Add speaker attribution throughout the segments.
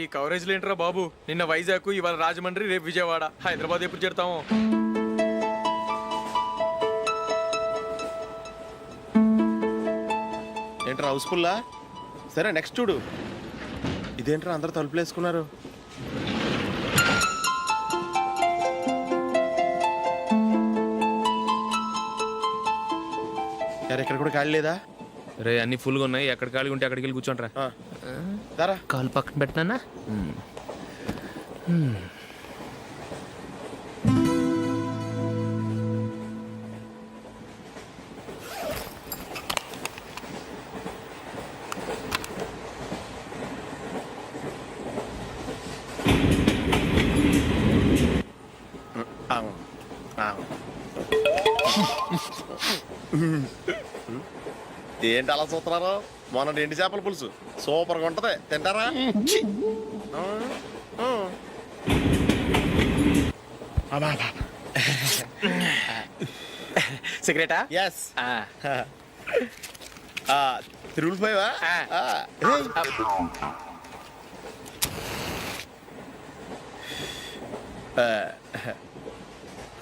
Speaker 1: ఈ కవరేజ్ లేంటరా బాబు. నిన్న వైజాగ్, ఇవాళ రాజమండ్రి, రేపు విజయవాడ. హైదరాబాద్ ఎప్పుడు చేరుతాము?
Speaker 2: ఏంట్రా హౌస్ఫుల్లా? సరే నెక్స్ట్ చూడు. ఇదేంట్రా అందరూ తలుపులు వేసుకున్నారు? ఇక్కడ కూడా ఖాళీ లేదా?
Speaker 3: రే అన్ని ఫుల్గా ఉన్నాయి. ఎక్కడ ఖాళీ ఉంటే అక్కడికి వెళ్ళి కూర్చోండిరా.
Speaker 2: కాలు
Speaker 3: పక్కన పెట్టినా.
Speaker 2: ఏంటి అలా చూస్తున్నారు? మొన్న ఎండి చేపల పులుసు సూపర్గా ఉంటది, తింటారా?
Speaker 1: సిగరెటా?
Speaker 2: ఎస్. తిరుగులు పోయావా?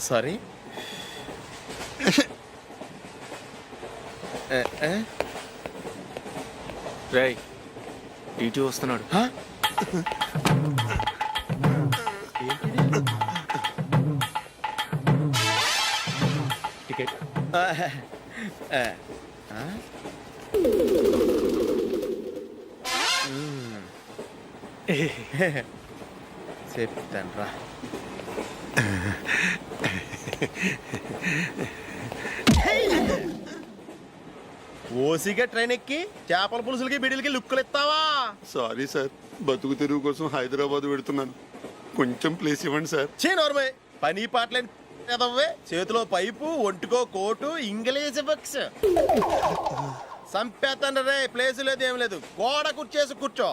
Speaker 2: సారీ.
Speaker 1: రేయ్ టీటీ వస్తున్నాడు. టికెట్.
Speaker 2: చెప్తాను రా. ఓసిగా ట్రైన్ ఎక్కి చేపల పులుసులకి బిడిలకి లుక్కులు ఇస్తావా?
Speaker 4: సారీ సార్, బతుకు తెరువు కోసం హైదరాబాద్ పెడుతున్నాను, కొంచెం ప్లేస్ ఇవ్వండి సార్.
Speaker 2: నోర్మే పని పాటలేని కదవ్వే. చేతిలో పైపు, ఒంటికో కోటు, ఇంగ్లీష్ బుక్స్. సంపేతండ్రి రే. ప్లేస్ లేదు, ఏం లేదు. గోడ కుర్చేసి కూర్చో.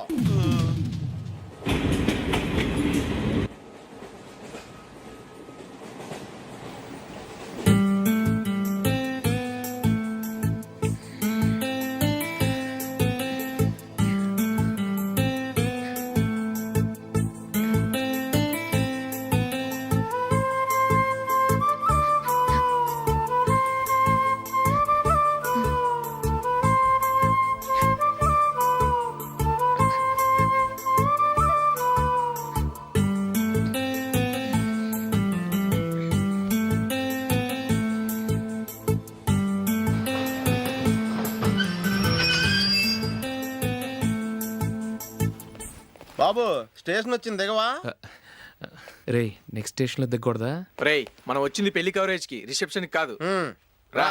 Speaker 2: బాబు స్టేషన్ వచ్చింది, దిగవా?
Speaker 3: రే నెక్స్ట్ స్టేషన్ లో దిగకూడదా?
Speaker 1: రేయ్ మనం వచ్చింది పెళ్లి కవరేజ్ కి, రిసెప్షన్ కి కాదు. రా.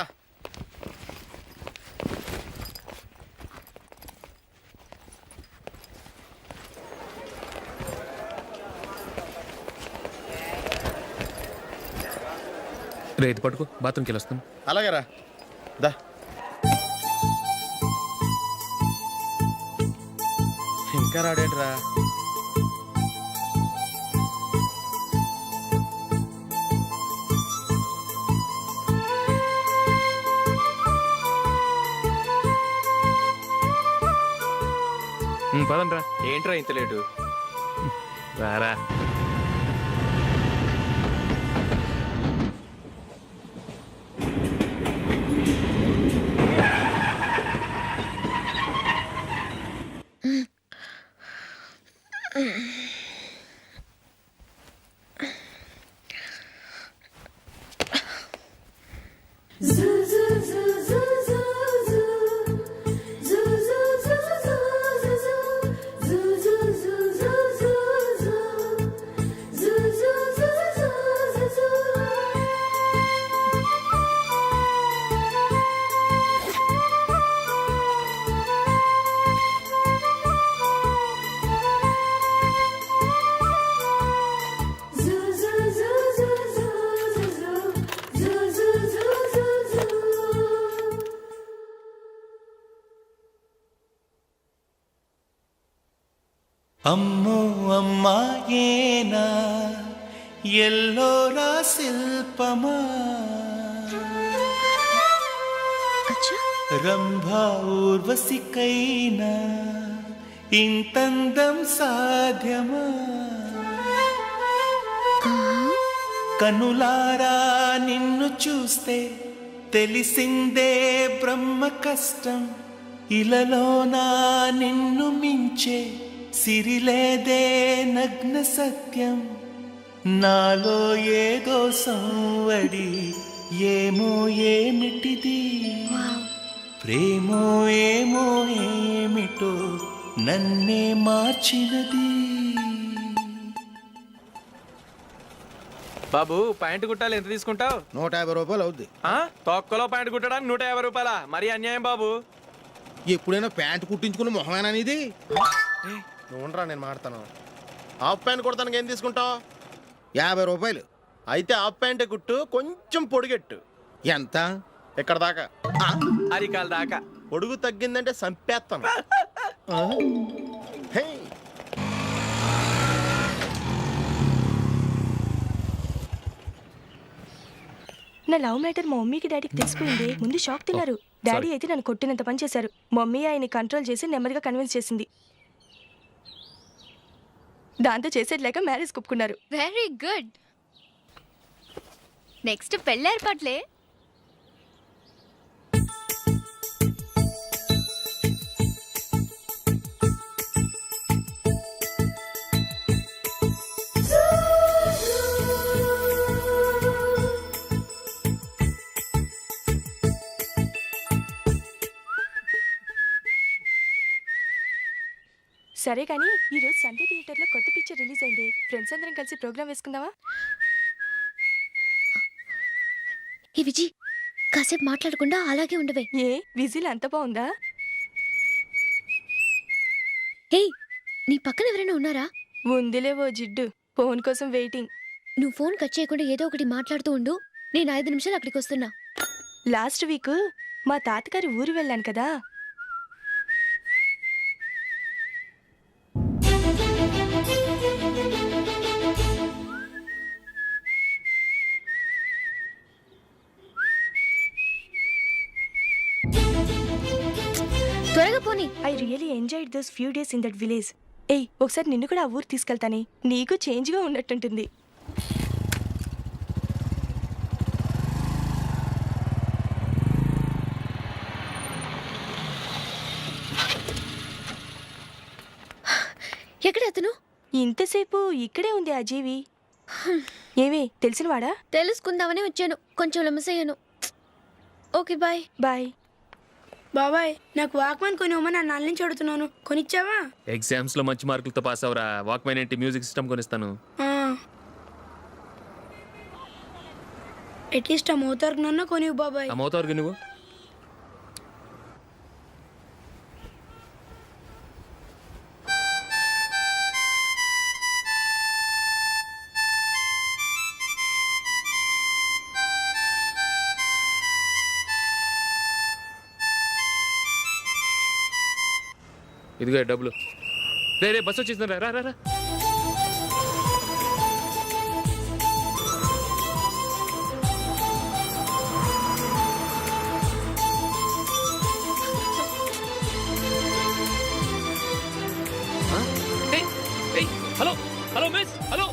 Speaker 3: రే ఇది పట్టుకో, బాత్రూమ్కి వెళ్ళి వస్తాను.
Speaker 2: అలాగే రా. దా. ఇంకా రాడేంట్రా?
Speaker 3: పదండ్రా.
Speaker 1: ఏంట్రా ఇంత లేటు?
Speaker 3: రారా.
Speaker 5: అమ్మో అమ్మాయేనా ఎల్లోరా శిల్పమా రంభా ఊర్వశికైనా ఇంతందం సాధ్యమా కనులారా నిన్ను చూస్తే తెలిసిందే బ్రహ్మ కష్టం ఇలలోనా నిన్ను మించే సిరిలేదే నగ్న సత్యం నాలో ఏదో సంవడి ఏమో ఏమిటిది ప్రేమో ఏమో ఏమిటో నన్నే మార్చినది
Speaker 1: బాబు ప్యాంటు కుట్టాలి ఎంత తీసుకుంటావు?
Speaker 2: 150 రూపాయలు అవుద్ది.
Speaker 1: తొక్కలో ప్యాంటు కుట్టడానికి 150 రూపాయల? మరి అన్యాయం బాబు.
Speaker 2: ఎప్పుడైనా ప్యాంట్ కుట్టించుకుని మొహమేనా ఇది? నువ్వు ఉండరా, నేను మాడతాను. హాఫ్ ప్యాంట్ కుడతానికి ఏం తీసుకుంటావు? 50 రూపాయలు. అయితే హాఫ్ ప్యాంటే కుట్టు, కొంచెం పొడిగెట్టు. ఎంత? ఇక్కడ దాకా,
Speaker 1: అరికాల దాకా.
Speaker 2: పొడుగు తగ్గిందంటే సంపేస్తాను. హే.
Speaker 6: నా లవ్ మ్యాటర్ మా మమ్మీకి డాడీకి తెలిసిపోయింది. ముందు షాక్ తిన్నారు. డాడీ అయితే నన్ను కొట్టినంత పని చేశారు. మమ్మీ ఆయన్ని కంట్రోల్ చేసి నెమ్మదిగా కన్విన్స్ చేసింది. దాంతో చేసేది లేక మ్యారేజ్ ఒప్పుకున్నారు.
Speaker 7: Very good. నెక్స్ట్ పెళ్ళి ఏర్పాట్లే.
Speaker 6: సరే కానీ ఈరోజు సండే థియేటర్లో కొత్త పిక్చర్ రిలీజ్ అయింది. ఫ్రెండ్స్ అందరం కలిసి ప్రోగ్రామ్ వేసుకుందామా?
Speaker 7: ఈ విజి కాసేపు మాట్లాడకుండా అలాగే ఉండవే.
Speaker 6: ఏ విజిల్ అంత బాగుందా?
Speaker 7: హే, నీ పక్కన ఎవరైనా ఉన్నారా?
Speaker 6: ఉందిలే ఓ జిడ్డు, ఫోన్ కోసం వెయిటింగ్.
Speaker 7: నువ్వు ఫోన్ కట్ చేయకుండా ఏదో ఒకటి మాట్లాడుతూ ఉండు. నేను 5 నిమిషాలు అక్కడికి వస్తున్నా.
Speaker 6: లాస్ట్ వీక్ మా తాతగారి ఊరు వెళ్ళాను కదా.
Speaker 7: త్వరగా పోనీ.
Speaker 6: I really enjoyed those few days in that village. ఏయ్, ఒకసారి నిన్ను కూడా ఆ ఊరు తీసుకెళ్తానే, నీకు చేంజ్గా ఉన్నట్టుంటుంది.
Speaker 7: ఎక్కడ అతను?
Speaker 6: ఇంతసేపు ఇక్కడే ఉంది ఆ జీవి. ఏవే తెలిసినవాడా?
Speaker 7: తెలుసుకుందామని వచ్చాను, కొంచెం లెమసయ్యాను. Okay bye.
Speaker 6: బాయ్.
Speaker 8: బాబాయ్, నాకు వాక్మాన్ కొనివ్వమని నా నాన్న నుంచి అడుగుతున్నాను, కొనిచ్చావా?
Speaker 3: ఎగ్జామ్స్ లో మంచి మార్కులతో పాస్ అవరా. వాక్మెన్ ఏంటి, మ్యూజిక్ సిస్టమ్ కొనిస్తాను.
Speaker 8: అట్లీస్ట్ ఆ మోతార్కు నన్న కొనివ్వు బాబాయ్.
Speaker 3: అమ్మవుతావు నువ్వు. ఇదిగో డబ్బులు. రే రే, బస్సు వచ్చేసింది. రా రా రా. Hello hello miss, hello.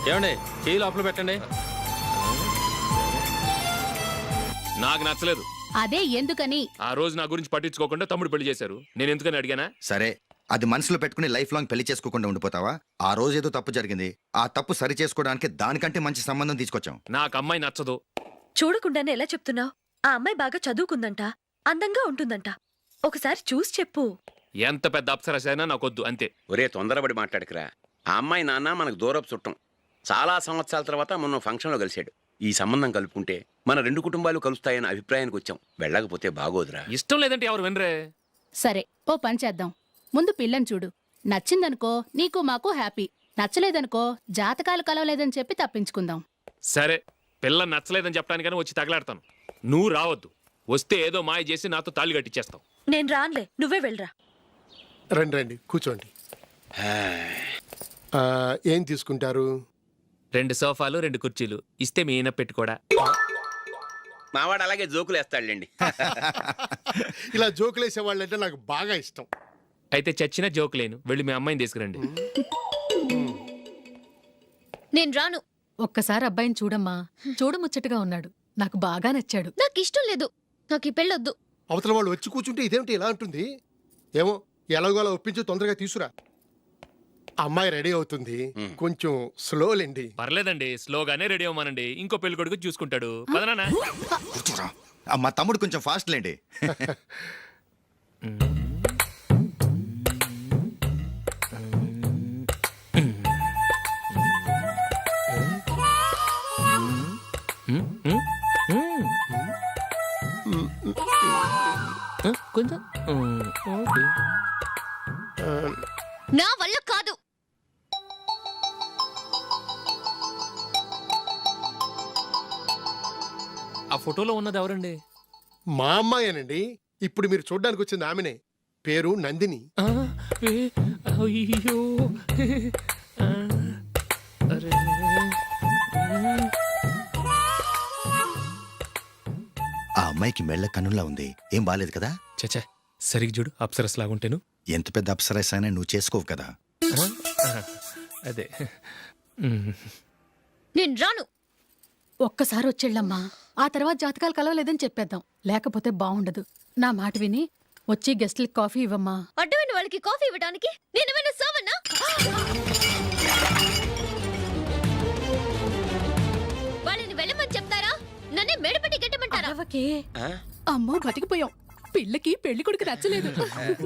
Speaker 1: ఏమండి, చేయి లోపల పెట్టండి.
Speaker 3: నాకు నచ్చలేదు.
Speaker 9: అదే ఎందుకని?
Speaker 3: ఆ రోజు నా గురించి పట్టించుకోకుండా తమ్ముడు పెళ్లి చేశారు. నేను ఎందుకని అడిగానా?
Speaker 10: సరే, అది మనసులో పెట్టుకుని లైఫ్ లాంగ్ పెళ్లి చేసుకోకుండా ఉండిపోతావా? ఆ రోజు ఏదో తప్పు జరిగింది, ఆ తప్పు సరి చేసుకోవడానికి దానికంటే మంచి సంబంధం తీసుకొచ్చాం.
Speaker 3: నాకు అమ్మాయి నచ్చదు.
Speaker 9: చూడకుండానే ఎలా చెప్తున్నావు? ఆ అమ్మాయి బాగా చదువుకుందంట, అందంగా ఉంటుందంట. ఒకసారి చూసి చెప్పు.
Speaker 3: ఎంత పెద్ద అప్సరస అయినా నాకొద్దు, అంతే.
Speaker 11: ఒరే, తొందరపడి మాట్లాడకురా. ఆ అమ్మాయి నాన్న మనకు దూరపు చుట్టం. చాలా సంవత్సరాల తర్వాత మొన్న ఫంక్షన్లో కలిశాడు. ఈ సంబంధం కలుపుకుంటే మన 2 కుటుంబాలు కలుస్తాయన్న అభిప్రాయానికి వచ్చాం. వెళ్ళకపోతే బాగోదురా.
Speaker 3: ఇష్టం లేదంటే ఎవరు వినరే.
Speaker 9: సరే, ఓ పని చేద్దాం. ముందు పిల్లని చూడు. నచ్చిందనుకో నీకు మాకు హ్యాపీ. నచ్చలేదనుకో జాతకాలు కలవలేదని చెప్పి తప్పించుకుందాం.
Speaker 3: సరే, పిల్ల నచ్చలేదని చెప్పడానికని వచ్చి తగలాడతాను. నువ్వు రావద్దు. వస్తే ఏదో మాయ చేసి నాతో తాళి కట్టించేస్తావు.
Speaker 9: నేను రాన్లే, నువ్వే వెళ్ళరా.
Speaker 12: రండి రండి, కూర్చోండి. ఏం తీసుకుంటారు?
Speaker 3: 2 సోఫాలు 2 కుర్చీలు ఇస్తే మీ ఈయన పెట్టుకోడా.
Speaker 11: మావాడు అలాగే జోకులు వేస్తాడులేండి.
Speaker 12: ఇలా జోకులేసే వాళ్ళంటే నాకు బాగా ఇష్టం.
Speaker 3: అయితే చచ్చిన జోక్ లేను, వెళ్ళి మీ అమ్మాయిని తీసుకురండి.
Speaker 7: నేను రాను.
Speaker 9: ఒక్కసారి అబ్బాయిని చూడమ్మా, చూడముచ్చటగా ఉన్నాడు, నాకు బాగా నచ్చాడు.
Speaker 7: నాకు ఇష్టం లేదు, నాకు ఈ పెళ్ళొద్దు.
Speaker 12: అవతల వాళ్ళు వచ్చి కూర్చుంటే ఇదేమిటి ఇలా ఉంటుంది? ఏమో ఎలాగోలా ఒప్పించి తొందరగా తీసురా. అమ్మాయి రెడీ అవుతుంది, కొంచెం స్లోలేండి.
Speaker 3: పర్లేదండి, స్లోగానే రెడీ అవ్వమానండి, ఇంకో పెళ్లి కొడుకు చూసుకుంటాడు. పదనా?
Speaker 10: కూర్చోరా. మా తమ్ముడు కొంచెం ఫాస్ట్ లేండి.
Speaker 3: కొంచెం
Speaker 7: నా వల్ల కాదు.
Speaker 3: ఆ ఫోటోలో ఉన్నది ఎవరండి?
Speaker 12: మా అమ్మాయేనండి. ఇప్పుడు మీరు చూడ్డానికి వచ్చింది ఆమెనే. పేరు నందిని.
Speaker 3: అయ్యో,
Speaker 10: ఆ అమ్మాయికి మెళ్ళ కన్నులా ఉంది, ఏం బాలేదు కదా?
Speaker 3: చచ్చా, సరిగ్గా చూడు, అప్సరస్ లాగుంటేను.
Speaker 10: ఎంత పెద్ద అప్సరస్ అయినా నువ్వు చేసుకోవు కదా.
Speaker 3: అదే.
Speaker 7: నేను రాను.
Speaker 9: ఒక్కసారి వచ్చేళ్ళమ్మా, ఆ తర్వాత జాతకాలు కలవలేదని చెప్పేద్దాం, లేకపోతే బాగుండదు. నా మాట విని వచ్చి గెస్ట్లకి కాఫీ ఇవ్వమ్మా.
Speaker 7: అడ్డమైన వాళ్ళకి కాఫీ ఇవ్వడానికి నేనేమైనా సావన్నా? వాళ్ళని వెళ్ళమని చెప్తారా, నన్నే మేడపట్టి గెట్టమంటారా?
Speaker 9: అమ్మో, బతికిపోయాం. పిల్లకి పెళ్లి కొడుకు నచ్చలేదు.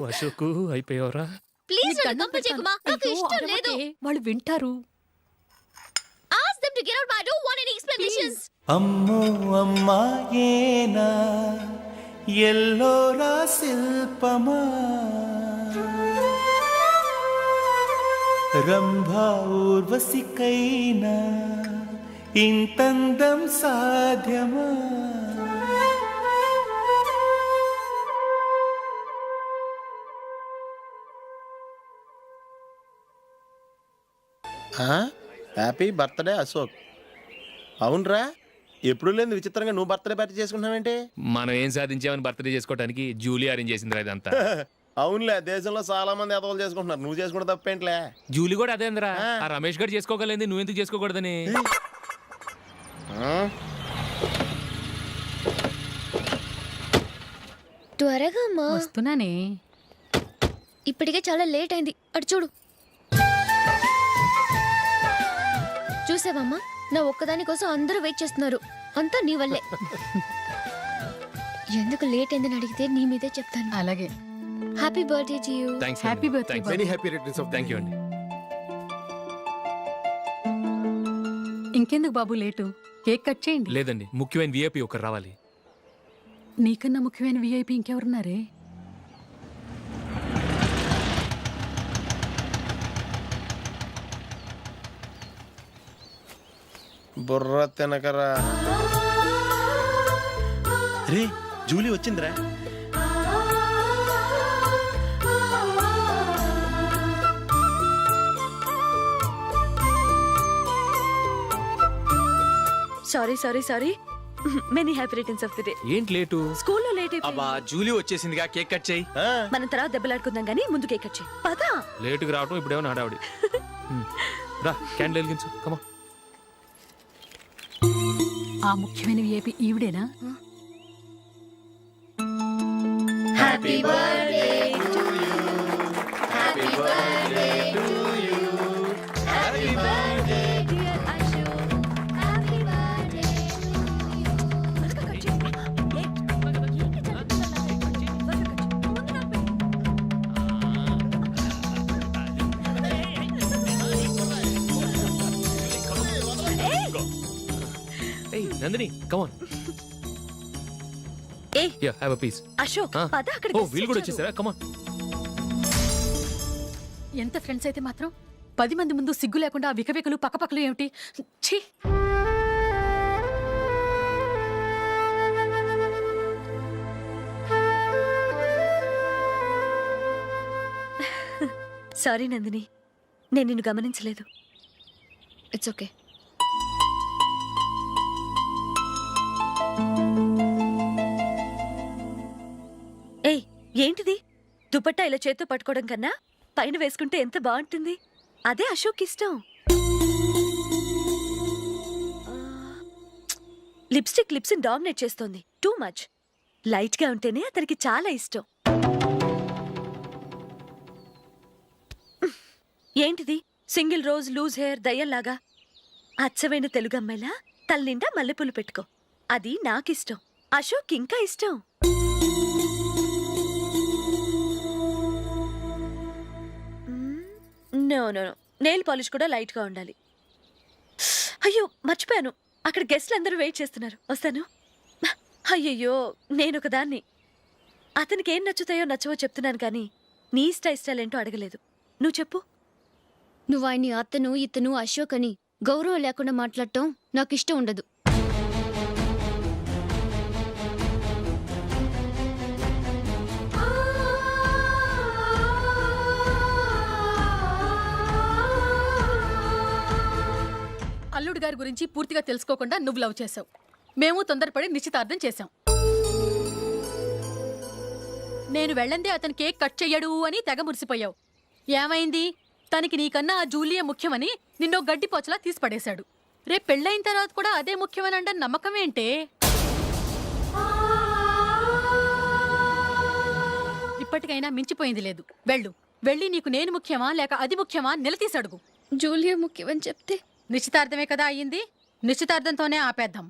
Speaker 3: అశోకు అయిపోయావరా?
Speaker 7: ప్లీజ్ నన్ను పంపించేకుమా, నాకు ఇష్టం లేదు.
Speaker 9: వాళ్ళు వింటారు.
Speaker 7: Ask them to get out, but I don't want any explanations.
Speaker 5: అమ్మో అమ్మాయేనా ఎల్లోరా శిల్పమా, రంభా ఊర్వశికైనా ఇంతందం సాధ్యమా?
Speaker 2: Happy birthday Ashok. అవునరా, ఎప్పుడు లేదు విచిత్రంగా నువ్వు బర్త్డే పార్టీ చేసుకుంటున్నావేంటి?
Speaker 3: మనం ఏం సాధించామని బర్త్డే చేసుకోవడానికి జూలీ అరేంజ్ చేసింది ఇదంతా.
Speaker 2: అవునులే, దేశంలో చాలా మంది ఎదవలు చేసుకుంటున్నారు, నువ్వు చేసుకుంటే తప్పేంట్లే.
Speaker 3: జూలీ కూడా అదేంద్రా, ఆ రమేష్ గారు చేసుకోగలేదు, నువ్వెందుకు చేసుకోకూడదని.
Speaker 7: త్వరగా అమ్మా.
Speaker 9: వస్తున్నానే.
Speaker 7: ఇప్పటికే చాలా లేట్ అయింది, అటు చూడు. చూసావమ్మా, నా ఒక్కదాని కోసం అందరూ వెయిట్ చేస్తున్నారు, అంతా నీ వల్లే. ఎందుకు లేట్ అయిందని అడిగితే నీ మీదే చెప్తాను.
Speaker 9: అలాగే.
Speaker 7: Happy birthday to you.
Speaker 9: Happy birthday.
Speaker 12: Very happy returns of.
Speaker 3: Thank you అండి.
Speaker 9: ఇంకెందుకు బాబు లేటు, కేక్ కట్ చేయండి.
Speaker 3: లేదండి, ముఖ్యమైన విఐపి ఒకరు రావాలి.
Speaker 9: నీకన్నా ముఖ్యమైన విఐపి ఇంకెవరున్నారే?
Speaker 2: బుర్ర తినకరా. రే, జూలీ వచ్చిందిరా.
Speaker 6: Sorry many happy returns of the day.
Speaker 3: ఏంటి లేటు?
Speaker 6: స్కూల్లో లేట్ అయిపోయింది.
Speaker 1: అబ్బా, జూలీ వచ్చేసిందిగా, కేక్ కట్ చేయి.
Speaker 6: మనం తర్వాత దెబ్బలాడుకుందాం గానీ ముందు కేక్ కట్ చేయి. పదా.
Speaker 3: లేటుగా రావటం ఇప్పుడేమో హడావిడి. రా, క్యాండిల్ వెలిగించు, కమా.
Speaker 9: ఆ ముఖ్యమైన విఐపి ఈవిడేనా?
Speaker 7: Happy birthday to you. Happy birthday to you. Happy birthday dear Ashok. Happy birthday
Speaker 3: Nandini, come on. Yeah, have a piece.
Speaker 6: Ashok, పద అక్కడికి.
Speaker 3: ఓ, వీళ్ళు కూడా వచ్చేసారా? Come on.
Speaker 9: ఎంత ఫ్రెండ్స్ అయితే మాత్రం 10 మంది ముందు సిగ్గు లేకుండా ఆ వికవికలు పక్కపక్కలు ఏమిటి? ఛీ!
Speaker 6: సారీ నందిని, నేను నిన్ను గమనించలేదు.
Speaker 7: It's okay. దుపట్టా ఇలా చేత్తో పట్టుకోవడం కన్నా పైన వేసుకుంటే ఎంత బాగుంటుంది. అదే అశోక్ ఇష్టం. లిప్స్టిక్ లిప్స్ని డామినేట్ చేస్తోంది. Too much. లైట్ గా ఉంటేనే అతనికి చాలా ఇష్టం. ఏంటిది సింగిల్ రోజ్ లూజ్ హెయిర్ దయ్యంలాగా? అచ్చమైన తెలుగు అమ్మాయిలా తల్లిండా మల్లెపూలు పెట్టుకో. అది నాకిష్టం. అశోక్ ఇంకా ఇష్టం. No no no, nail polish కూడా లైట్ గా ఉండాలి. అయ్యో మర్చిపోయాను, అక్కడ గెస్ట్లు అందరూ వెయిట్ చేస్తున్నారు. వస్తాను. అయ్యయ్యో నేనొక దాన్ని. అతనికి ఏం నచ్చుతాయో నచ్చవో చెప్తున్నాను కానీ నీ ఇష్టాలేంటో అడగలేదు. నువ్వు చెప్పు.
Speaker 13: నువ్వు ఆయన్ని అతను ఇతను అశోక్ అని గౌరవం లేకుండా మాట్లాడటం నాకు ఇష్టం ఉండదు.
Speaker 9: అల్లుడు గారి గురించి పూర్తిగా తెలుసుకోకుండా నువ్వు లవ్ చేసావు. మేము తొందరపడి నిశ్చితార్థం చేశాం. నేను వెళ్ళందే అతను కేక్ కట్ చెయ్యడు అని తెగ మురిసిపోయావు. ఏమైంది? తనకి నీకన్నా ఆ జూలియే ముఖ్యమని నిన్నో గడ్డిపోచలా తీసి పడేశాడు. రేపు పెళ్ళైన తర్వాత కూడా అదే ముఖ్యమని అంటే నమ్మకం ఏంటే? ఇప్పటికైనా మించిపోయింది లేదు. వెళ్ళి నీకు నేను ముఖ్యమా లేక అది ముఖ్యమా నిలదీసడుగు.
Speaker 13: జూలియా ముఖ్యమని చెప్తే
Speaker 9: నిశ్చితార్థమే కదా అయ్యింది. నిశ్చితార్థంతోనే ఆపేద్దాం.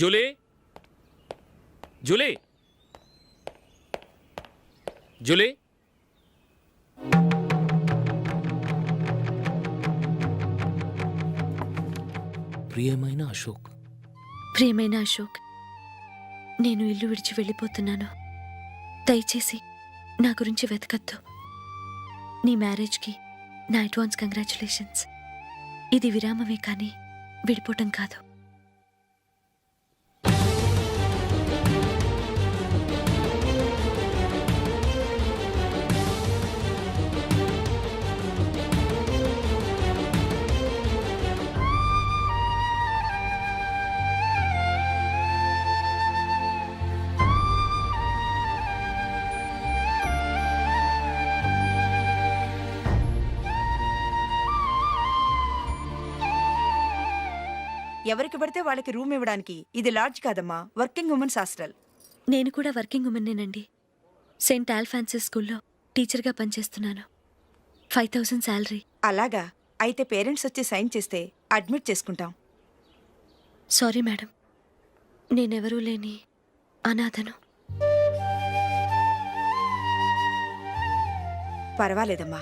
Speaker 3: Julie, Julie, Julie. ప్రియమైన అశోక్,
Speaker 7: ప్రియమైన అశోక్, నేను ఇల్లు విడిచి వెళ్ళిపోతున్నాను. దయచేసి నా గురించి వెతకద్దు. నీ మ్యారేజ్కి నా అడ్వాన్స్ కంగ్రాచులేషన్స్. ఇది విరామమే కానీ విడిపోవటం కాదు.
Speaker 14: ఎవరికి పడితే వాళ్ళకి రూమ్ ఇవ్వడానికి ఇది లాడ్జ్ కాదమ్మా, వర్కింగ్ ఉమెన్స్ హాస్టల్.
Speaker 7: నేను కూడా వర్కింగ్ ఉమెన్నేనండి. సెయింట్ ఆల్ఫాన్సిస్ స్కూల్లో టీచర్గా పనిచేస్తున్నాను. 5000 శాలరీ.
Speaker 14: అలాగా? అయితే పేరెంట్స్ వచ్చి సైన్ చేస్తే అడ్మిట్ చేసుకుంటాం.
Speaker 7: సారీ మేడం, నేనెవరూ లేని అనాథను.
Speaker 14: పర్వాలేదమ్మా,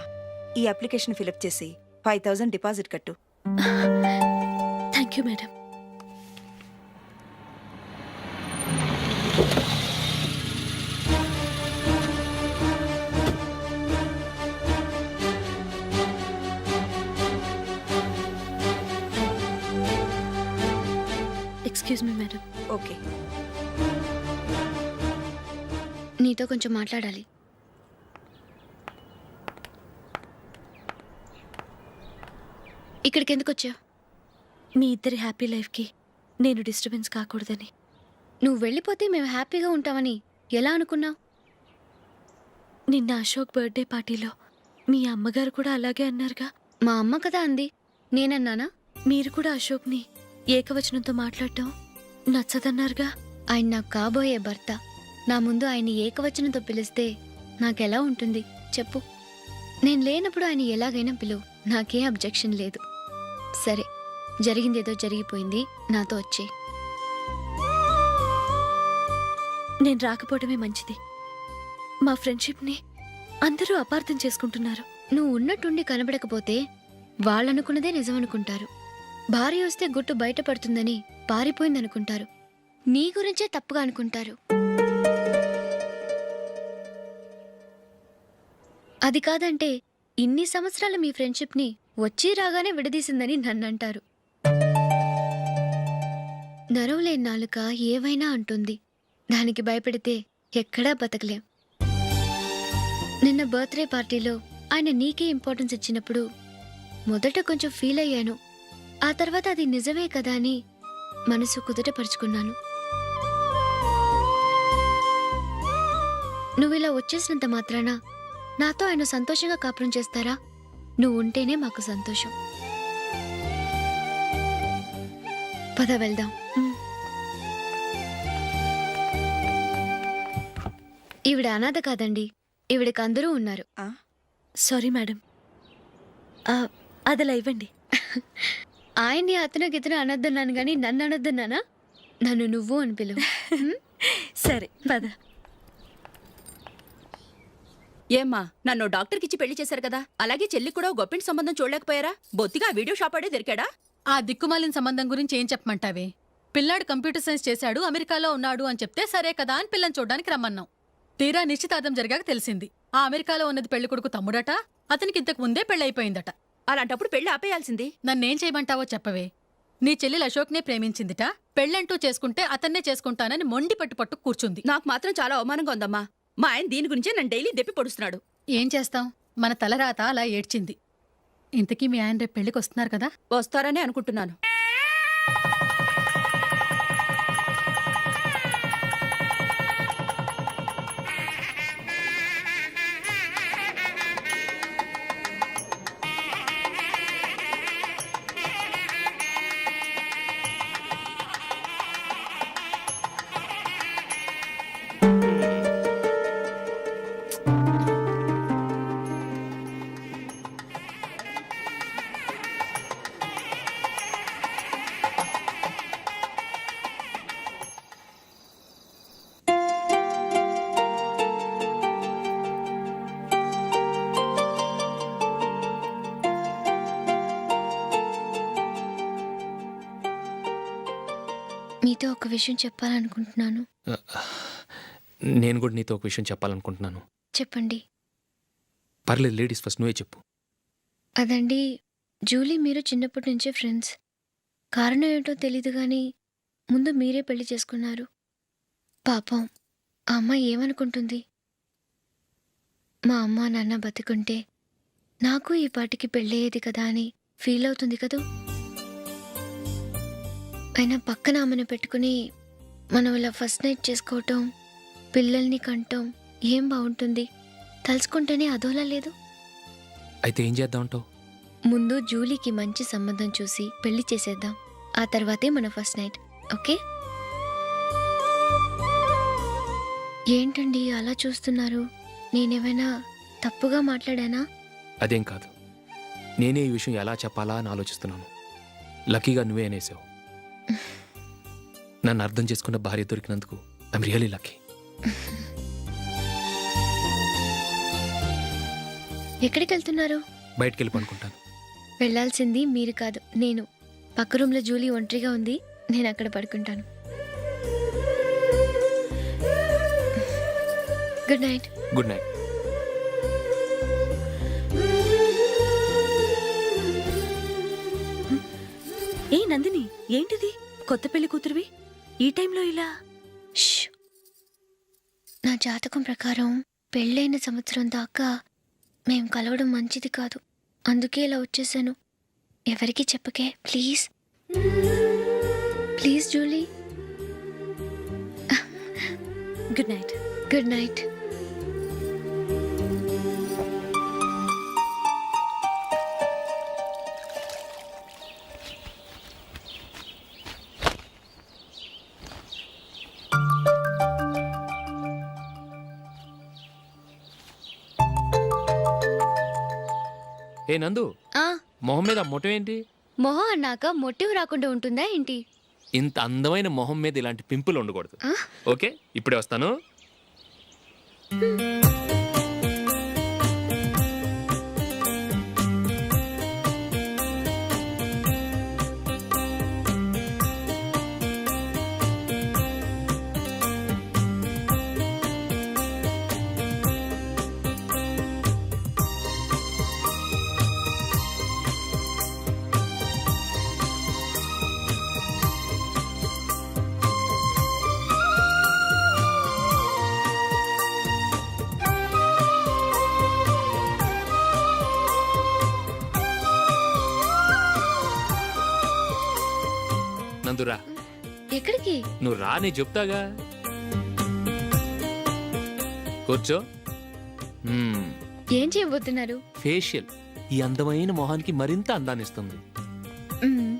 Speaker 14: ఈ అప్లికేషన్ ఫిలప్ చేసి 5000 డిపాజిట్ కట్టు.
Speaker 7: Thank you madam. Excuse me madam.
Speaker 14: Okay.
Speaker 13: నీతో కొంచెం మాట్లాడాలి. ఇక్కడికి ఎందుకు వచ్చావు?
Speaker 7: మీ ఇద్దరి హ్యాపీ లైఫ్కి నేను డిస్టర్బెన్స్ కాకూడదని.
Speaker 13: నువ్వు వెళ్ళిపోతే మేము హ్యాపీగా ఉంటామని ఎలా అనుకున్నావు?
Speaker 7: నిన్న అశోక్ బర్త్డే పార్టీలో మీ అమ్మగారు కూడా అలాగే అన్నారుగా.
Speaker 13: మా అమ్మ కదా అంది, నేనన్నానా?
Speaker 7: మీరు కూడా అశోక్ని ఏకవచనంతో మాట్లాడటం నచ్చదన్నారుగా.
Speaker 13: ఆయన నాకు కాబోయే భర్త. నా ముందు ఆయన్ని ఏకవచనంతో పిలిస్తే నాకెలా ఉంటుంది చెప్పు? నేను లేనప్పుడు ఆయన ఎలాగైనా పిలువు, నాకే అబ్జెక్షన్ లేదు. సరే, జరిగిందేదో జరిగిపోయింది, నాతో వచ్చే.
Speaker 7: నేను రాకపోవడమే మంచిది. మా ఫ్రెండ్షిప్ని అందరూ అపార్థం చేసుకుంటున్నారు.
Speaker 13: నువ్వు ఉన్నట్టుండి కనబడకపోతే వాళ్ళనుకున్నదే నిజమనుకుంటారు. భార్య వస్తే గుట్టు బయటపడుతుందని పారిపోయిందనుకుంటారు. నీ గురించే తప్పుగా అనుకుంటారు. అది కాదంటే ఇన్ని సంవత్సరాలు మీ ఫ్రెండ్షిప్ని వచ్చి రాగానే విడదీసిందని నన్నంటారు. నరవలేని నాలుక ఏవైనా అంటుంది. దానికి భయపడితే ఎక్కడా బతకలేం. నిన్న బర్త్డే పార్టీలో ఆయన నీకే ఇంపార్టెన్స్ ఇచ్చినప్పుడు మొదట కొంచెం ఫీల్ అయ్యాను. ఆ తర్వాత అది నిజమే కదా అని మనసు కుదుటపరుచుకున్నాను. నువ్వు ఇలా వచ్చేసినంత మాత్రాన నాతో ఆయన సంతోషంగా కాపురం చేస్తారా? నువ్వు ఉంటేనే మాకు సంతోషం. పద వెళ్దాం. ఈవిడ అనాథ కాదండి, ఈవిడకి అందరూ ఉన్నారు.
Speaker 7: సారీ మేడం, అదలా ఇవ్వండి.
Speaker 13: ఆయన్ని అతను గితను అనొద్దన్నాను గాని నన్ను అనొద్దన్నానా? నన్ను నువ్వు అని పిలువు.
Speaker 7: సరే పద.
Speaker 9: ఏమ్మా, నన్ను డాక్టర్కిచ్చి పెళ్లి చేశారు కదా, అలాగే చెల్లి కూడా గొప్పింటి సంబంధం చూడలేకపోయారా? బొత్తిగా వీడియో షాప్ ఆడే దొరికాడా? ఆ దిక్కుమాలిన సంబంధం గురించి ఏం చెప్పమంటావే? పిల్లాడు కంప్యూటర్ సైన్స్ చేశాడు, అమెరికాలో ఉన్నాడు అని చెప్తే సరే కదా అని పిల్లని చూడడానికి రమ్మన్నాం. తీరా నిశ్చితార్థం జరిగాక తెలిసింది ఆ అమెరికాలో ఉన్నది పెళ్లి కొడుకు తమ్ముడట, అతనికి ఇంతకు ముందే పెళ్ళైపోయిందట. అలాంటప్పుడు పెళ్లి ఆపేయాల్సింది. నన్నేం చేయమంటావో చెప్పవే? నీ చెల్లెలు అశోక్నే ప్రేమించిందిట, పెళ్ళంటూ చేసుకుంటే అతన్నే చేసుకుంటానని మొండి పట్టు కూర్చుంది. నాకు మాత్రం చాలా అవమానంగా ఉందమ్మా. మా ఆయన దీని గురించే నన్ను డైలీ దెప్పి పొడుస్తున్నాడు. ఏం చేస్తాం, మన తలరాత అలా ఏడ్చింది. ఇంతకీ మీ ఆయన రేపు పెళ్లికి వస్తున్నారు కదా? వస్తారనే అనుకుంటున్నాను.
Speaker 13: మీతో ఒక విషయం చెప్పాలనుకుంటున్నాను.
Speaker 3: నేను కూడా నీతో ఒక విషయం చెప్పాలనుకుంటున్నాను.
Speaker 13: చెప్పండి.
Speaker 3: పర్లేదు, లేడీస్ ఫస్ట్, నువ్వే చెప్పు.
Speaker 13: అదండి, జూలీ మీరు చిన్నప్పటి నుంచే ఫ్రెండ్స్. కారణం ఏంటో తెలీదు కానీ ముందు మీరే పెళ్లి చేసుకున్నారు. పాపం ఆ అమ్మాయి ఏమనుకుంటుంది? మా అమ్మ నాన్న బతికుంటే నాకు ఈ పాటికి పెళ్ళయ్యేది కదా అని ఫీల్ అవుతుంది కదూ. అయినా పక్కన ఆమెను పెట్టుకుని మనం ఇలా ఫస్ట్ నైట్ చేసుకోవటం, పిల్లల్ని కంటాం ఏం బాగుంటుంది? తలుచుకుంటేనే అదోలా లేదు.
Speaker 3: అయితే ఏం చేద్దామంటావు?
Speaker 13: ముందు జూలీకి మంచి సంబంధం చూసి పెళ్లి చేసేద్దాం, ఆ తర్వాతే మన ఫస్ట్ నైట్. ఓకే? ఏంటండి అలా చూస్తున్నారు? నేనేమైనా తప్పుగా మాట్లాడానా?
Speaker 3: అదేం కాదు, నేనే ఈ విషయం ఎలా చెప్పాలా అని ఆలోచిస్తున్నాను. లక్కీగా నువ్వే అనేసావు. నన్ను అర్థం చేసుకున్న భార్య దొరికినందుకు ఐఎమ్ రియలీ లక్కీ.
Speaker 13: ఎక్కడికి వెళ్తున్నారు?
Speaker 3: బయటికి వెళ్ళి పనుకుంటాను.
Speaker 13: వెళ్ళాల్సింది మీరు కాదు, నేను. పక్క రూమ్లో జూలీ ఒంటరిగా ఉంది, నేను అక్కడ పడుకుంటాను. Good night.
Speaker 3: Good night.
Speaker 7: ఏ నందిని, ఏంటిది? కొత్త పెళ్లి కూతురువి ఈ టైంలో ఇలా?
Speaker 13: నా జాతకం ప్రకారం పెళ్ళైన సంవత్సరం దాకా మేం కలవడం మంచిది కాదు, అందుకే ఇలా వచ్చేసాను. ఎవరికి చెప్పకే please. Please Julie.
Speaker 7: Good night.
Speaker 13: Good night.
Speaker 3: ఏ నందు,
Speaker 13: ఆ
Speaker 3: మొహం మీద ఆ మొటం ఏంటి?
Speaker 13: మొహం అన్నాక మొటివ్ రాకుండా ఉంటుందా ఏంటి?
Speaker 3: ఇంత అందమైన మొహం మీద ఇలాంటి పింపుల్ ఉండకూడదు. ఓకే, ఇప్పుడే వస్తాను. నందురా,
Speaker 13: ఎక్కడికి?
Speaker 3: నువ్వు రా, నేను చెప్తాగా. కూర్చో.
Speaker 13: ఏం చేయబోతున్నారు?
Speaker 3: ఫేషియల్ ఈ అందమైన మొహానికి మరింత అందాన్నిస్తుంది.
Speaker 13: మ్మ్.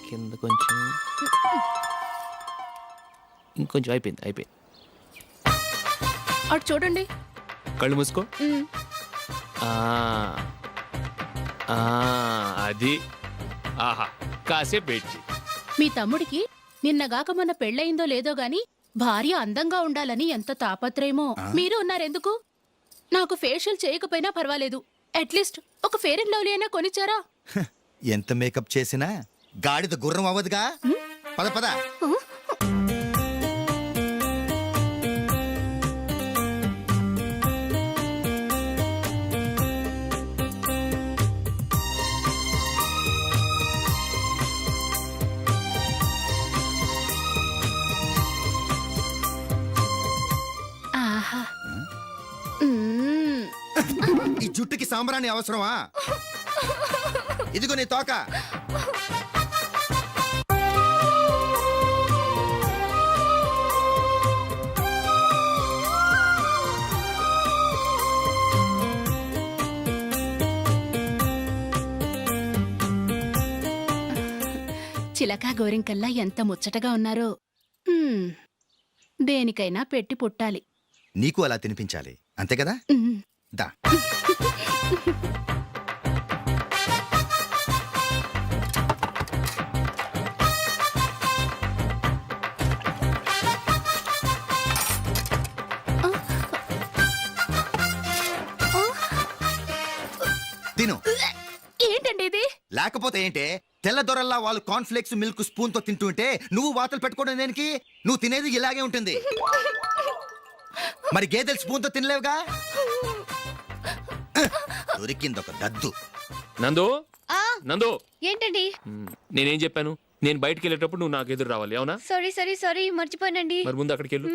Speaker 3: కింద కొంచెం, ఇంకొంచెం. అయిపోయింది.
Speaker 9: అటు చూడండి.
Speaker 3: కళ్ళు మూసుకో.
Speaker 13: మ్మ్.
Speaker 3: ఆ, ఆ, అది. ఆహా, కాసేపు వెయిట్ చెయ్యి.
Speaker 9: మీ తమ్ముడికి నిన్నగాక మొన్న పెళ్ళయిందో లేదో గాని భార్య అందంగా ఉండాలని ఎంత తాపత్రయమో. మీరు ఉన్నారెందుకు? నాకు ఫేషియల్ చేయకపోయినా పర్వాలేదు, అట్లీస్ట్ ఒక ఫేర్ అండ్ లవ్లీ అయినా కొనిచ్చారా?
Speaker 10: ఎంత మేకప్ చేసినా గాడిద గుర్రం అవ్వదుగా. పద పద.
Speaker 9: ఆహా. మ్మ్.
Speaker 10: ఈ జుట్టుకి సాంబ్రాణి అవసరమా? ఇదిగో నీ తోక.
Speaker 9: చిలకా గోరింకల్లా ఎంత ముచ్చటగా ఉన్నారో. మ్మ్. దేనికైనా పెట్టి పుట్టాలి.
Speaker 10: నీకు అలా తినిపించాలి, అంతే కదా?
Speaker 9: మ్మ్.
Speaker 10: దా. తిను.
Speaker 9: ఏంటండి ఇది?
Speaker 10: లేకపోతే ఏంటే, తెల్ల దొరల్లా వాళ్ళు కార్న్ఫ్లేక్స్ మిల్క్ స్పూన్ తో తింటుంటే నువ్వు వాతలు పెట్టుకోవడం దేనికి? నువ్వు తినేది ఇలాగే ఉంటుంది. మరి గేదెలు స్పూన్ తో తినలేవుగా. దొరికిందొక దద్దు.
Speaker 3: నందు,
Speaker 13: ఆ
Speaker 3: నందు,
Speaker 13: ఏంటండి?
Speaker 3: నేనేం చెప్పాను? నేను బయటికి వెళ్ళేటప్పుడు నువ్వు నాకు ఎదురు రావాలి, అవునా?
Speaker 13: సారీ మర్చిపోయానండి.
Speaker 3: మరి ముందు అక్కడికి వెళ్ళు.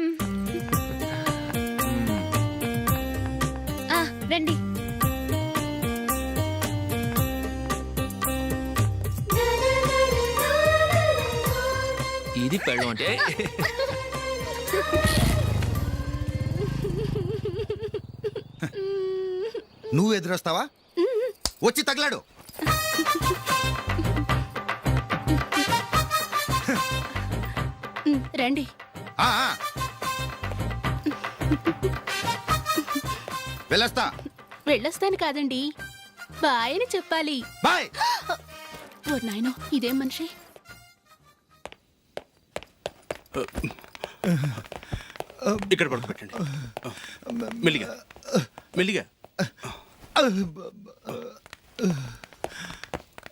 Speaker 13: ఆ, రండి.
Speaker 3: ఇది పెళ్ళం అంటే.
Speaker 10: నువ్వు ఎదురొస్తావా? వచ్చి తగలాడు.
Speaker 9: రండి.
Speaker 10: ఆ, ఆ. వెళ్ళొస్తా.
Speaker 9: వెళ్ళొస్తాను కాదండి, బాయ్ అని చెప్పాలి.
Speaker 10: బాయ్.
Speaker 9: ఓ నాయనో, ఇదేం మనిషి?
Speaker 15: ఇక్కడ పడుకోబెట్టండి. మెల్లిగా మెల్లిగా.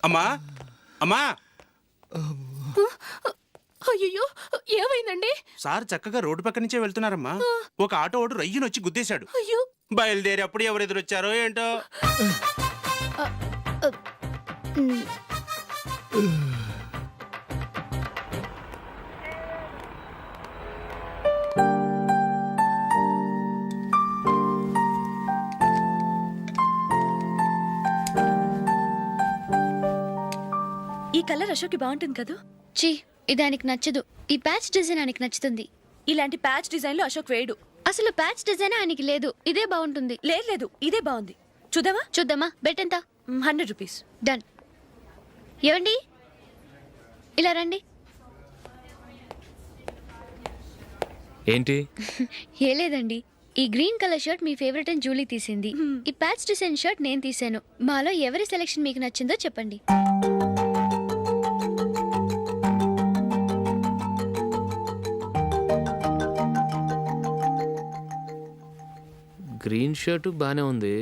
Speaker 15: అమ్మా, అమ్మా.
Speaker 9: అయ్యో, ఏమైందండి?
Speaker 15: సార్ చక్కగా రోడ్డు పక్క నుంచే వెళ్తున్నారమ్మా. ఒక ఆటో ఓడు రయ్యనొచ్చి గుద్దేశాడు.
Speaker 9: అయ్యో.
Speaker 15: బయలుదేరి అప్పుడు ఎవరు ఎదురొచ్చారో ఏంటో.
Speaker 7: ఈ కలర్ అశోక్కి బాగుంటుంది కదా?
Speaker 13: చీ, ఇది ఆయనకి నచ్చదు. ఈ ప్యాచ్ డిజైన్ ఆయనకి నచ్చుతుంది.
Speaker 7: ఇలాంటి ప్యాచ్ డిజైన్లు అశోక్ వేయడు.
Speaker 13: అసలు ప్యాచ్ డిజైన్ ఆయనకి లేదు. ఇదే బాగుంటుంది.
Speaker 7: లేదు, ఇదే బాగుంది. చూద్దామా?
Speaker 13: చూద్దామా. బెట్ ఎంత?
Speaker 7: 100 రూపీస్.
Speaker 13: డన్. ఏవండి, ఇలా రండి.
Speaker 3: ఏంటి?
Speaker 13: ఏ లేదండి, ఈ గ్రీన్ కలర్ షర్ట్ మీ ఫేవరెట్ అని జూలీ తీసింది. ఈ ప్యాచ్ డిజైన్ షర్ట్ నేను తీసాను. మాలో ఎవరి సెలెక్షన్ మీకు నచ్చిందో చెప్పండి.
Speaker 3: గ్రీన్ షర్ట్ బాగానే ఉంది,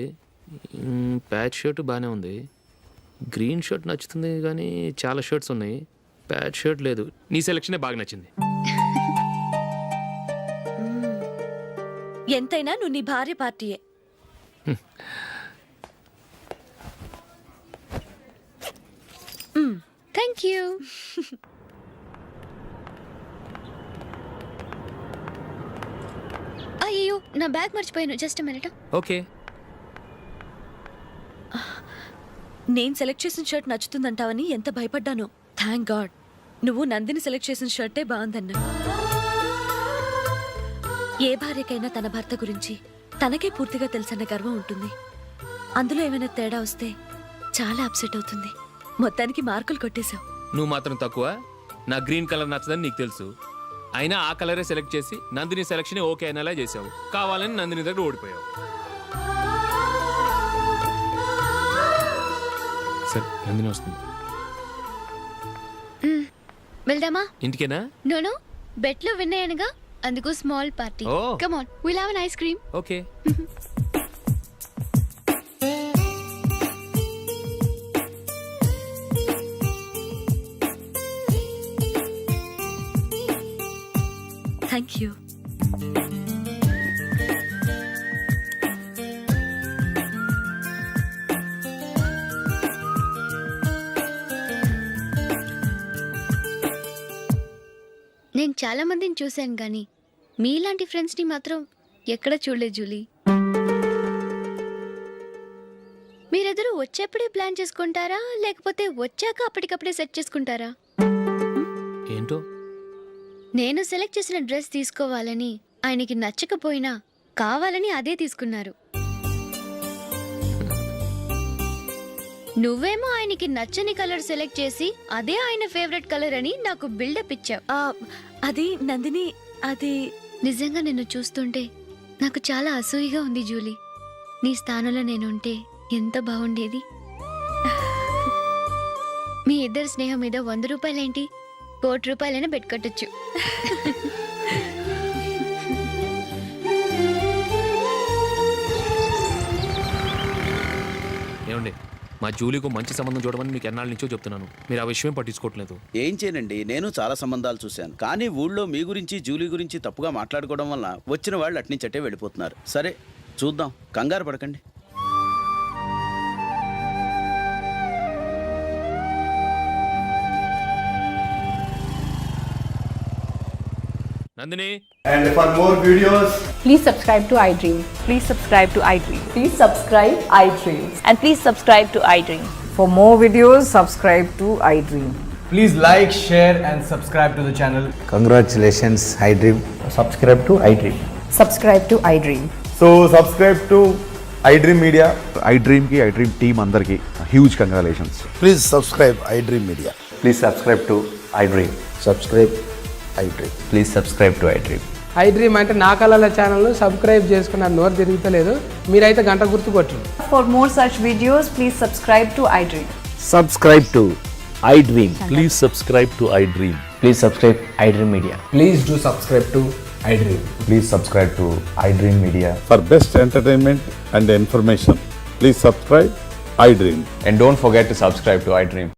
Speaker 3: ప్యాచ్ షర్ట్ బాగానే ఉంది. గ్రీన్ షర్ట్ నచ్చుతుంది కానీ చాలా షర్ట్స్ ఉన్నాయి, ప్యాచ్ షర్ట్ లేదు. నీ సెలెక్షనే బాగా నచ్చింది.
Speaker 7: ఎంతైనా నువ్వు నీ భార్య పార్టీయే.
Speaker 13: Thank you. అయ్యో, నా బ్యాగ్ మర్చిపోయాను. Just minute.
Speaker 3: ఓకే.
Speaker 7: నేను సెలెక్ట్ చేసిన షర్ట్ నచ్చుతుందంటావని ఎంత భయపడ్డానో. థ్యాంక్ గాడ్ నువ్వు నందిని సెలెక్ట్ చేసిన షర్టే బాగుందన్నా. ఏ భార్యకైనా తన భర్త గురించి తనకే పూర్తిగా తెలుసన్న గర్వం ఉంటుంది. అందులో ఏమైనా తేడా వస్తే చాలా అప్సెట్ అవుతుంది. మొత్తానికి మార్కులు కొట్టేశావు.
Speaker 3: నువ్వు మాత్రం తక్కువ. నా గ్రీన్ కలర్ నచ్చదని నీకు తెలుసు, అయినా ఆ కలరే సెలెక్ట్ చేసి నందిని సెలెక్షన్ ఓకే అనేలా చేసావు. కావాలని నందిని దగ్గర ఓడిపోయావు. సరే, నందిని వస్తుంది.
Speaker 13: వెళ్దామా?
Speaker 3: ఇంటికేనా?
Speaker 13: నోను, బెట్లో విన్నాయనగా, అందుకు small party.
Speaker 3: Oh.
Speaker 13: Come on, will have an ice cream.
Speaker 3: Okay.
Speaker 7: Thank you.
Speaker 13: నేను చాలా మందిని చూశాను కానీ మీలాంటి ఫ్రెండ్స్ని మాత్రం ఎక్కడ చూడలేదు జూలీ. మీరెదరూ వచ్చేప్పుడే ప్లాన్ చేసుకుంటారా, లేకపోతే వచ్చాక అప్పటికప్పుడే సెట్ చేసుకుంటారా?
Speaker 3: ఏంటో?
Speaker 13: నేను సెలెక్ట్ చేసిన డ్రెస్ తీసుకోవాలని ఆయనకి నచ్చకపోయినా కావాలని అదే తీసుకున్నారు. నువ్వేమో ఆయనకి నచ్చని కలర్ సెలెక్ట్ చేసి అదే ఆయన ఫేవరెట్ కలర్ అని నాకు బిల్డప్ ఇచ్చావు.
Speaker 7: అది నందిని, అది
Speaker 13: నిజంగా నిన్ను చూస్తుంటే నాకు చాలా అసూయగా ఉంది జూలీ. నీ స్థానంలో నేనుంటే ఎంత బాగుండేది. మీ ఇద్దరు స్నేహం మీద 100 రూపాయలేంటి, 1 కోటి రూపాయలైనా పెట్టుకట్టచ్చు.
Speaker 3: ఏమండి, మా జూలీకు మంచి సంబంధం చూడమని మీకు ఎన్నాళ్ళ నుంచో చెప్తున్నాను, మీరు ఆ విషయం పట్టించుకోవట్లేదు.
Speaker 16: ఏం చేయనండి, నేను చాలా సంబంధాలు చూశాను, కానీ ఊళ్ళో మీ గురించి జూలీ గురించి తప్పుగా మాట్లాడుకోవడం వల్ల వచ్చిన వాళ్ళు అట్నుంచటే వెళ్ళిపోతున్నారు. సరే చూద్దాం, కంగారు పడకండి.
Speaker 3: Nandini.
Speaker 5: And for more videos,
Speaker 9: Please subscribe to iDream.
Speaker 14: Please subscribe to iDream.
Speaker 9: Please subscribe iDream.
Speaker 14: And please subscribe to iDream.
Speaker 9: For more videos, subscribe to iDream.
Speaker 5: please like, share and subscribe to the channel.
Speaker 17: Congratulations, iDream. Subscribe to iDream.
Speaker 9: Subscribe to iDream.
Speaker 5: So subscribe to iDream Media.
Speaker 17: iDream ki iDream team andarki huge congratulations.
Speaker 12: Please subscribe iDream Media.
Speaker 17: Please subscribe to iDream.
Speaker 12: Subscribe iDream.
Speaker 17: Please subscribe to iDream.
Speaker 9: iDream అంటే నా కళల channel subscribe చేసుకున్న నోరు తిరుగుతలేదు, మీరైతే గంట గుర్తు కొట్టండి.
Speaker 14: For more such videos, please subscribe to iDream.
Speaker 17: Subscribe to iDream. Please subscribe to iDream. Please subscribe iDream Media.
Speaker 5: Please do subscribe to iDream.
Speaker 17: Please subscribe to iDream Media.
Speaker 4: For best entertainment and information, please subscribe iDream.
Speaker 17: And don't forget to subscribe to iDream.